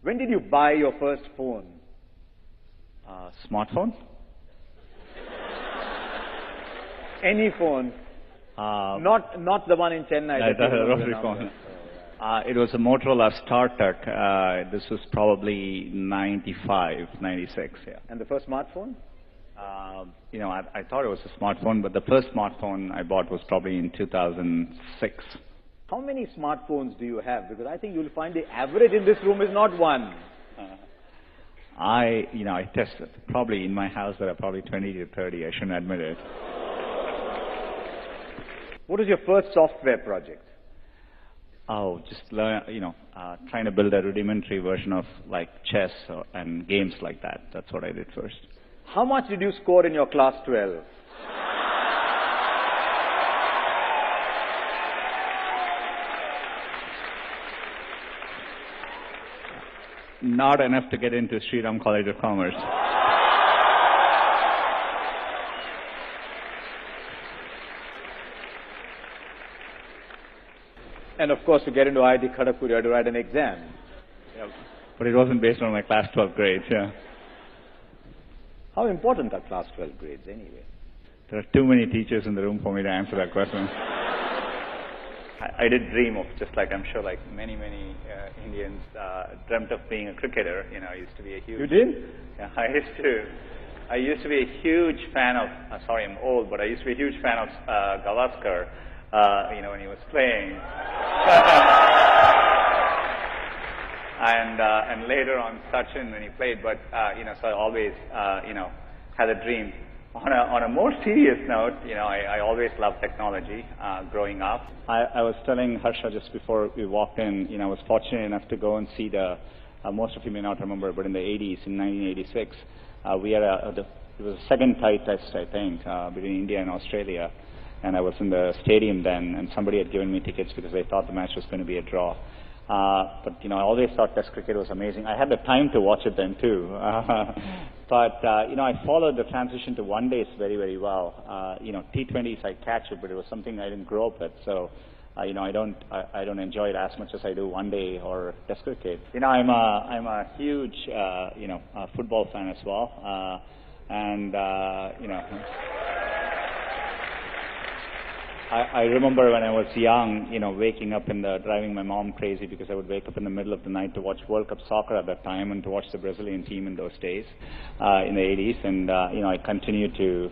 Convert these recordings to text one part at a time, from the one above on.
When did you buy your first phone? Smartphone? Any phone? Not the one in Chennai. The rotary phone. It was a Motorola StarTech. This was probably 95, 96, yeah. And the first smartphone? I thought it was a smartphone, but the first smartphone I bought was probably in 2006. How many smartphones do you have? Because I think you'll find the average in this room is not one. I tested. Probably in my house there are probably 20 to 30. I shouldn't admit it. What was your first software project? Oh, just learn, trying to build a rudimentary version of like chess and games like that. That's what I did first. How much did you score in your class 12? Not enough to get into Sriram College of Commerce. And of course, to get into IIT Kharagpur, you had to write an exam. Yeah, but it wasn't based on my class 12 grades, yeah. How important are class 12 grades anyway? There are too many teachers in the room for me to answer that question. I did dream of, just like I'm sure like many Indians dreamt of being a cricketer. I used to be a huge... You did? Yeah, I used to be a huge fan of, sorry I'm old, but I used to be a huge fan of Gavaskar, when he was playing. And later on Sachin when he played, but, so I always, had a dream. On a more serious note, I always loved technology growing up. I was telling Harsha just before we walked in, I was fortunate enough to go and see most of you may not remember, but in the 80s, in 1986, we had it was a second tie test, I think, between India and Australia. And I was in the stadium then, and somebody had given me tickets because they thought the match was going to be a draw. But, I always thought Test cricket was amazing. I had the time to watch it then, too. But, I followed the transition to one-days very, very well. T20s, I catch it, but it was something I didn't grow up with. So, I don't enjoy it as much as I do one-day or Test cricket. I'm a huge, football fan as well. I remember when I was young, waking up driving my mom crazy because I would wake up in the middle of the night to watch World Cup soccer at that time and to watch the Brazilian team in those days, in the 80s. And, I continue to,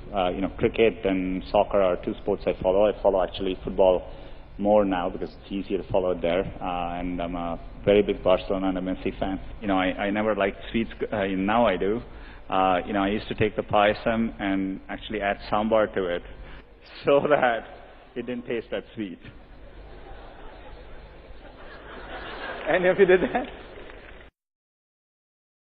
cricket and soccer are two sports I follow. I follow actually football more now because it's easier to follow it there. And I'm a very big Barcelona and a Messi fan. I never liked sweets. Now I do. I used to take the payasam and actually add sambar to it so that it didn't taste that sweet. Any of you did that?